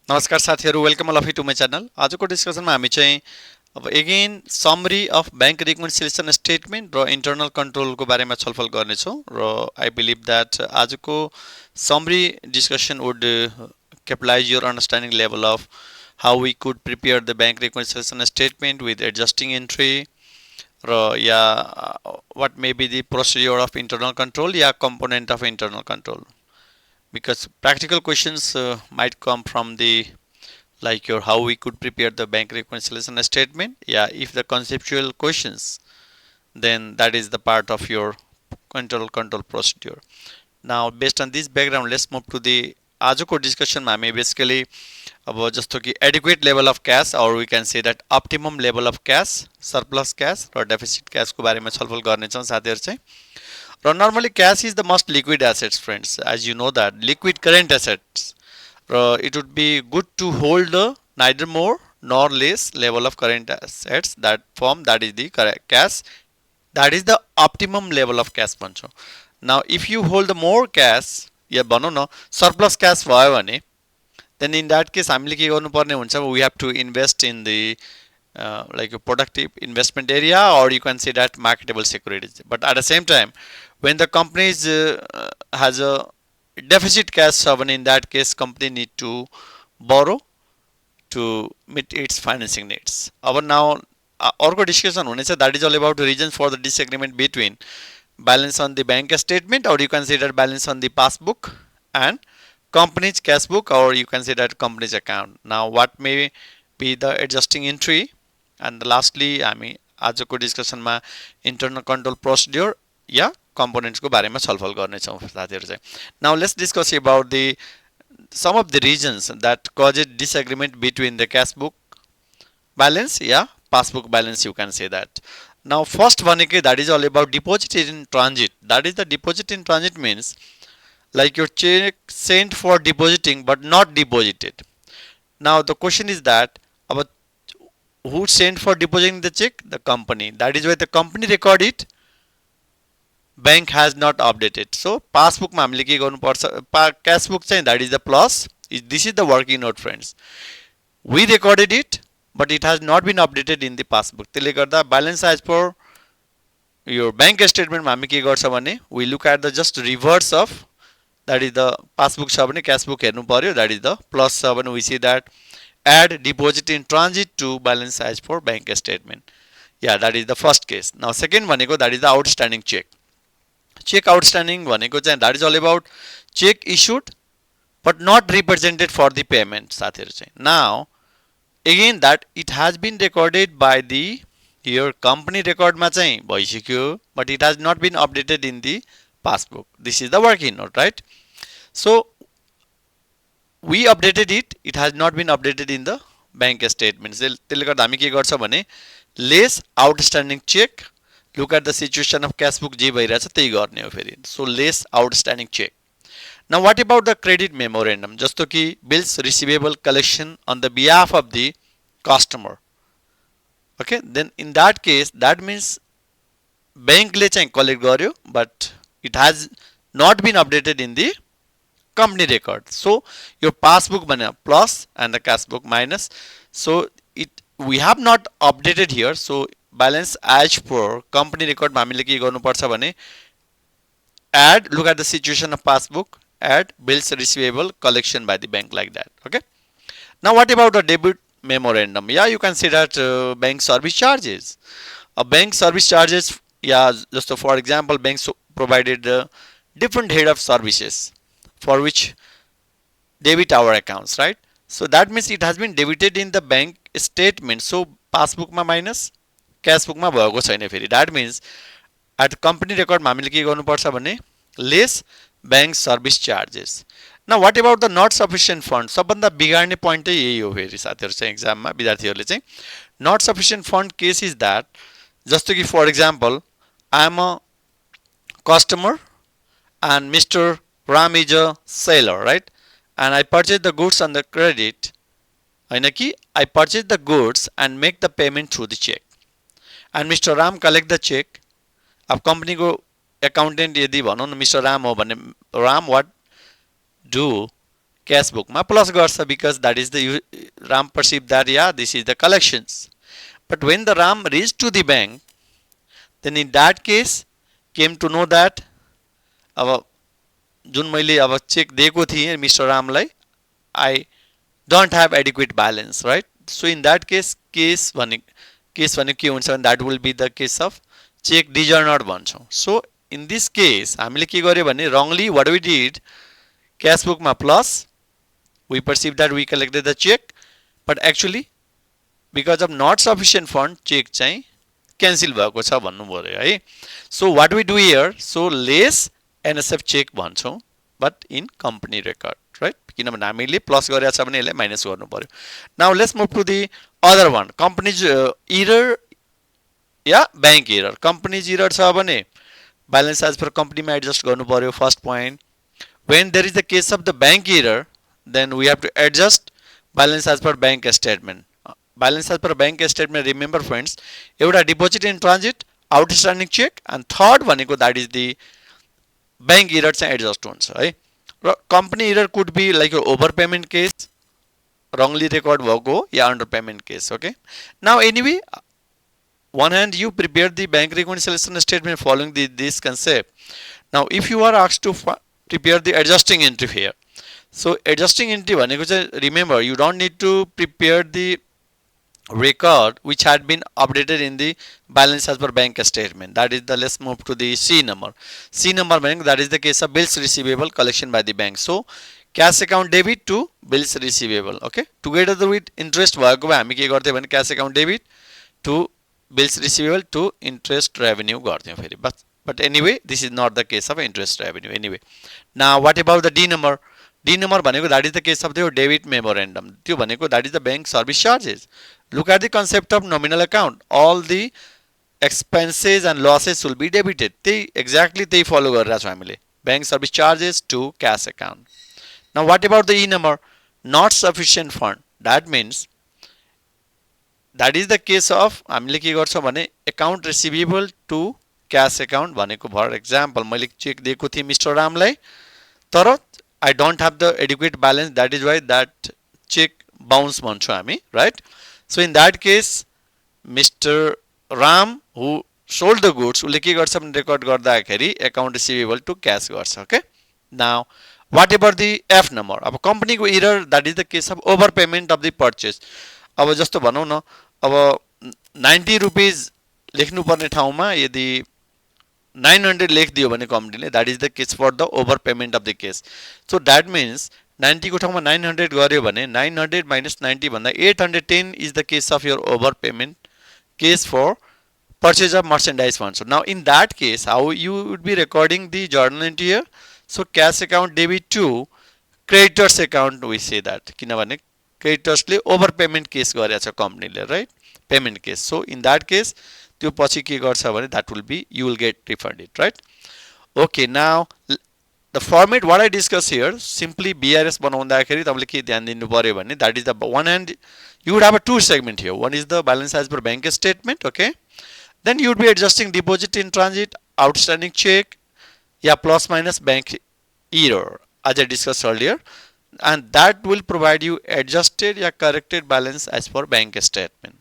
नमस्कार साथीहरु, welcome all of you to my channel. आजको डिस्कसनमा हामी चाहिँ अब again summary of bank reconciliation statement र इन्टरनल कन्ट्रोलको बारेमा छलफल गर्नेछौँ र आई बिलिभ द्याट आजको summary discussion would capitalize your understanding level of how we could prepare the bank reconciliation statement with adjusting entry र या what may be the procedure of internal control या component of internal control, because practical questions might come from the like your how we could prepare the bank reconciliation statement. Yeah, if the conceptual questions, then that is the part of your control procedure. Now based on this background, let's move to the आजको डिस्कसनमा हामी basically अब जस्तो कि adequate level of क्यास और we can say that optimum level of cash, surplus cash र deficit क्यासको बारेमा छलफल गर्नेछौँ साथीहरु चाहिँ। र normally cash is the most liquid assets friends, as you know that liquid current assets, र it would be good to hold the neither more nor less level of current assets that form that is the cash, that is the optimum level of cash भन्छौँ। now if you hold the more cash या भनौँ न surplus cash भयो भने then in that case हामीले के गर्नुपर्ने हुन्छ, we have to invest in the like a productive investment area or you can say that marketable securities. But at the same time when the company has a deficit cash, in that case company need to borrow to meet its financing needs. Our now अर्को discussion हुनेछ, that is all about reasons for the disagreement between balance on the bank statement or you consider balance on the passbook and company's cash book or you can say that company's account. Now what may be the adjusting entry, and lastly हामी आजको डिस्कसनमा internal control procedure या कम्पोनेन्ट्सको बारेमा छलफल गर्नेछौँ साथीहरु चाहिँ। Now let's discuss about the some of the reasons that causes disagreement between the cash book balance या passbook balance, you can say that. Now first भनेकै that is all about deposit in transit. That is the deposit in transit means like your check sent for depositing but not deposited. Now the question is that about who sent for depositing the check? The company. That is why the company record it, bank has not updated. So passbook मा हामीले के गर्नुपर्छ, cash book चाहिँ that is the plus. This is the working note friends. We recorded it but it has not been updated in the passbook. त्यसले गर्दा balance as per your bank statement मा हामी के गर्छ भने we look at the just reverse of that is the passbook छ भने cash book हेर्नु पर्यो, that is the plus छ भने we see that add deposit in transit to balance as per bank statement. Yeah, that is the first case. Now second भनेको that is the outstanding check. Check outstanding भनेको चाहिँ that is all about check issued but not represented for the payment साथीहरु चाहिँ। Now again that it has been recorded by the your company record मा चाहिँ भइसक्यो but it has not been updated in the passbook. This is the working note, right? So we updated it, it has not been updated in the bank statements. त्यसले गर्दा हामी के गर्छ भने less outstanding check, look at the situation of cash book जे भइरहेछ त्यही गर्ने हो फेरि। So less outstanding check. Now what about the credit memorandum, जस्तो कि bills receivable collection on the behalf of the customer. Okay, then in that case that means bankले चाहिँ collect गर्यो but it has not been updated in the company record. So your passbook भने plus and the cash book minus. So it we have not updated here. So balance as per company record मा हामीले के गर्नुपर्छ भने add, look at the situation of passbook, add bills receivable collection by the bank like that. Okay. Now what about the debit memorandum? Yeah, you can see that bank service charges. Bank service charges, yeah, just for example banks provided different head of services for which debit our accounts, right? So that means it has been debited in the bank statement. So passbook मा minus cash book मा भएको छैन फेरि. That means at company record मा हामीले के गर्नुपर्छ भने less bank service charges. Now what about the not sufficient fund? सबभन्दा बिगार्ने point चाहिँ यही हो फेरि साथीहरु चाहिँ exam मा विद्यार्थीहरुले चाहिँ not sufficient fund case is that जस्तो कि for example I am a customer and Mr. Ram is a seller, right? And I purchase the goods on the credit. हैन कि I purchase the goods and make the payment through the check. And Mr. Ram collect the check. अब company को accountant यदि भनौँ न Mr. Ram हो भने Ram what do? क्यास बुकमा प्लस गर्छ because that is the Ram perceive that या this is the collections but when the Ram reach to the bank then in that case came to know that अब जुन मैले अब चेक दिएको थिएँ मिस्टर रामलाई I don't have adequate balance right so in that case भने के हुन्छ भने that will be the case of cheque dishonour भन्छौँ सो इन दिस केस हामीले के गर्यो भने Rangli what we did cash बुकमा plus we perceive that we collected the cheque but actually because of not sufficient fund cheque चाहिँ cancel भएको छ भन्नु पऱ्यो है so what we do here so let's NSF cheque भन्छौँ but in company record right किनभने हामीले plus गरेको छ भने यसलाई माइनस गर्नु पर्यो now let's move to the other one companies error या ब्याङ्क इरर कम्पनीज इरर छ भने ब्यालेन्स एज पर कम्पनीमा एडजस्ट गर्नु पर्यो first point when there is the case of the bank error then we have to adjust balance as per bank statement balance as per bank statement remember friends एउटा deposit in transit outstanding check and third भनेको that is the bank error चाहिँ adjust हुन्छ है र company error could be like your overpayment case wrongly record भएको या underpayment case okay now anyway one hand you prepare the bank reconciliation statement following this concept now if you are asked to prepare the adjusting entry here so adjusting entry भनेको चाहिँ remember you don't need to prepare the record which had been updated in the balance as per bank statement that is the let's move to the C number भनेको that is the case of bills receivable collection by the bank so cash account debit to bills receivable okay together with interest भएको भए हामी के गर्थ्यौं भने cash account debit to bills receivable to interest revenue गर्थ्यौं फेरि बस but anyway this is not the case of interest revenue anyway now what about the D number भनेको that is the case of the debit memorandum त्यो भनेको that is the bank service charges look at the concept of nominal account all the expenses and losses will be debited त्यही exactly त्यही follow गरिरहेको छौं हामीले bank service charges to cash account now what about the E number not sufficient fund that means that is the case of हामीले के गर्छौं भने account receivable to cash account भनेको फर एक्जाम्पल मैले चेक दिएको थिएँ मिस्टर रामलाई तर I don't have the adequate balance that is why that cheque bounce भन्छौँ हामी right so in that case mister Ram who sold the goods उसले के गर्छ भने रेकर्ड गर्दाखेरि एकाउन्ट रिसिभेबल टु क्यास गर्छ okay now what ever the F number अब कम्पनीको error that is the case of over payment of the purchase अब जस्तो भनौँ न अब 90 रुपिज लेख्नुपर्ने ठाउँमा यदि 900 लेखिदियो भने कम्पनीले that is the case for the over payment of the case so that means 90 को ठाउँमा 900 गर्यो भने 900 माइनस 90 भन्दा 810 is the case of your over payment case for purchase of merchandise funds. So now in that case, how you would be recording the journal entry here? So cash account debit to creditors account we say that. किनभने creditors ले overpayment case गरेको छ company ले right? Payment case. So in that case, त्यो पछि के गर्छ भने that will be you will get refunded right? Okay now the format what I discuss here simply BRS बनाउँदाखेरि तपाईले के ध्यान दिनु पर्यो भने that is the one hand you would have a two segment here. One is the balance as per bank statement okay? Then you would be adjusting deposit in transit, outstanding check, yeah, plus minus bank error as I discussed earlier, and that will provide you adjusted yeah, corrected balance as per bank statement.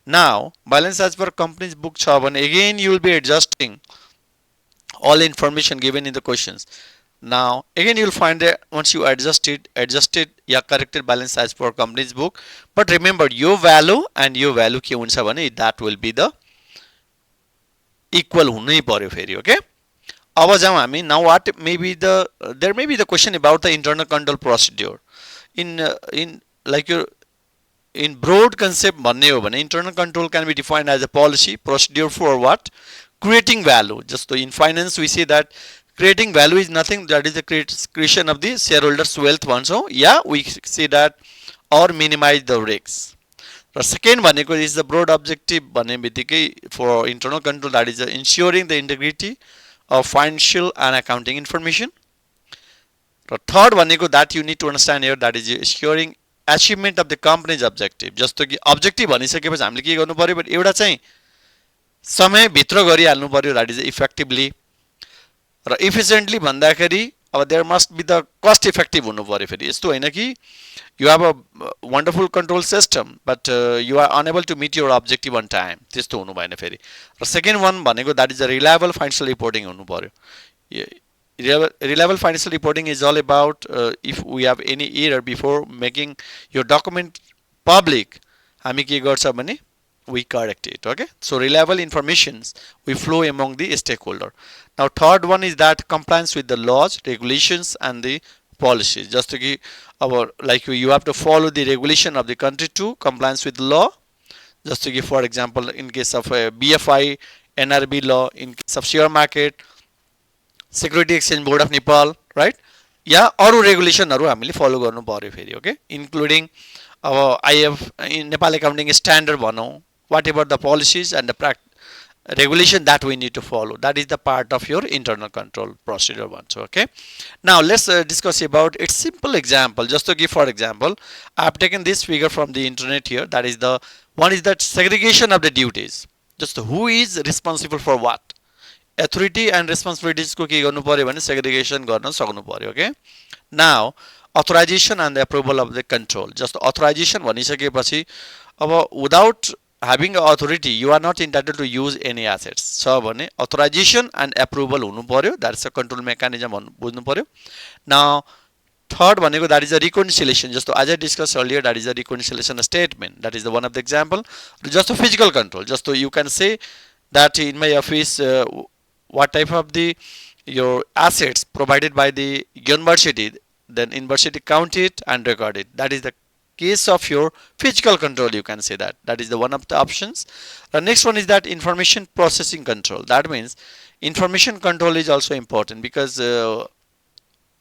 Now balance as per company's book chavan again you will be adjusting all information given in the questions. Now again you will find that once you adjusted yeah, corrected balance as per company's book, but remember your value and your value के हुन्छ भने that will be the equal हुनै पर्यो फेरि okay अब जाउँ हामी now what may be the there may be the question about the internal control procedure in like your in broad concept भन्ने हो भने internal control can be defined as a policy procedure for what creating value जस्तो in finance we see that creating value is nothing that is the creation of the shareholders wealth भन्छौं या we see that or minimise the risk raw second भनेको is the broad objective भन्ने बित्तिकै for internal control that is ensuring the integrity of financial and accounting information र third भनेको that you need to understand here that is ensuring achievement of the company's objective जस्तो कि objective भनिसकेपछि हामीले के गर्नु पर्यो भने एउटा चाहिँ समयभित्र गरिहाल्नु पर्यो दैट इज इफेक्टिभली र इफिसिएन्टली भन्दाखेरि अब there must be the cost effective हुनु पर्यो फेरि यस्तो होइन कि you have a wonderful control system but you are unable to meet your objective on time त्यस्तो हुनु भएन फेरि र सेकेन्ड वान भनेको that is a reliable financial reporting हुनु पर्यो reliable financial reporting is all about if we have any error before making your document public हामी के गर्छ भने we correct it. Okay, so reliable informations we flow among the stakeholder. Now third one is that compliance with the laws, regulations and the policies. Just to give our like you have to follow the regulation of the country to compliance with law. Just to give for example in case of a BFI, NRB law, in case of share market, Security Exchange Board of Nepal, right? या अरू रेगुलेसनहरू हामीले फलो गर्नु पर्यो फेरि okay including अब IF Nepal accounting standard भनौँ whatever the policies and the regulation that we need to follow, that is the part of your internal control procedure one. So okay, now let's discuss about its simple example. Just to give for example, I have taken this figure from the internet here. That is the one is that segregation of the duties. Just who is responsible for what, authority and responsibilities को के गर्नु पर्यो भने segregation गर्न सक्नु पर्यो. Okay, now authorization and the approval of the control. Just authorization भनिसकेपछि अब without having authority you are not entitled to use any assets. So भने authorization and approval हुनु पर्यो, that is a control mechanism बुझ्नु पर्यो. Now third भनेको that is a reconciliation. Just as I discussed earlier, that is a reconciliation statement. That is the one of the example. Just a physical control. Just so you can say that in my office what type of the your assets provided by the university, then university count it and record it. That is the case of your physical control, you can say that. That is the one of the options. The next one is that information processing control. That means information control is also important because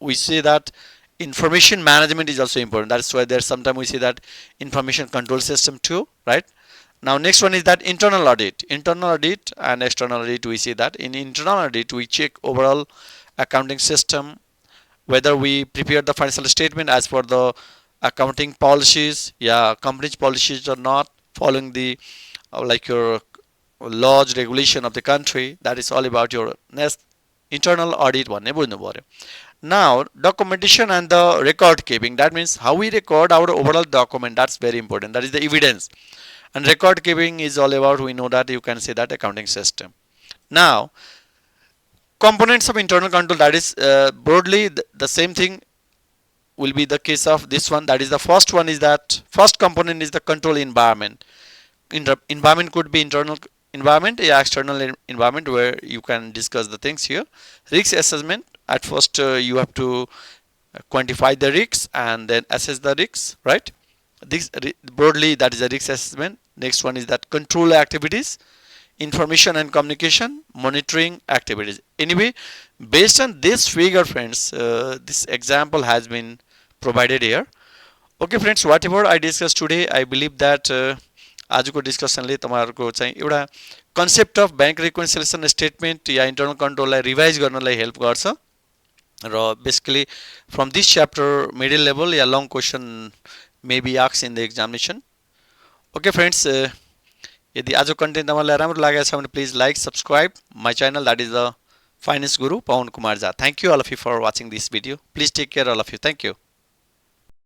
we say that information management is also important. That's why there's sometimes we say that information control system too, right? Now next one is that internal audit. Internal audit and external audit, we say that in internal audit we check overall accounting system, whether we prepare the financial statement as per the accounting policies, yeah, company's policies or not, following the like your laws, regulation of the country. That is all about your next internal audit one. Now documentation and the record keeping. That means how we record our overall document. That's very important. That is the evidence. And record keeping is all about, we know that you can say that accounting system. Now components of internal control, that is broadly the same thing will be the case of this one. That is the first one is that first component is the control environment. Environment could be internal environment or external environment, where you can discuss the things here. Risk assessment. At first you have to quantify the risks and then assess the risks, right? This broadly that is a risk assessment. Next one is that control activities, information and communication, monitoring activities. Anyway, based on this figure friends, this example has been provided here. Okay friends, whatever I discussed today, I believe that आजको डिस्कसनले तपाईहरुको चाहिँ एउटा concept of bank reconciliation statement या internal कन्ट्रोललाई revise गर्नलाई help गर्छ र basically from this chapter middle level या long question may be asked in the examination. Okay friends, यदि आजको कन्टेन्ट तपाईलाई राम्रो लागेको छ भने please like subscribe my channel, that is the finance guru Pawan Kumar Jha. Thank you all of you for watching this video. Please take care all of you. Thank you.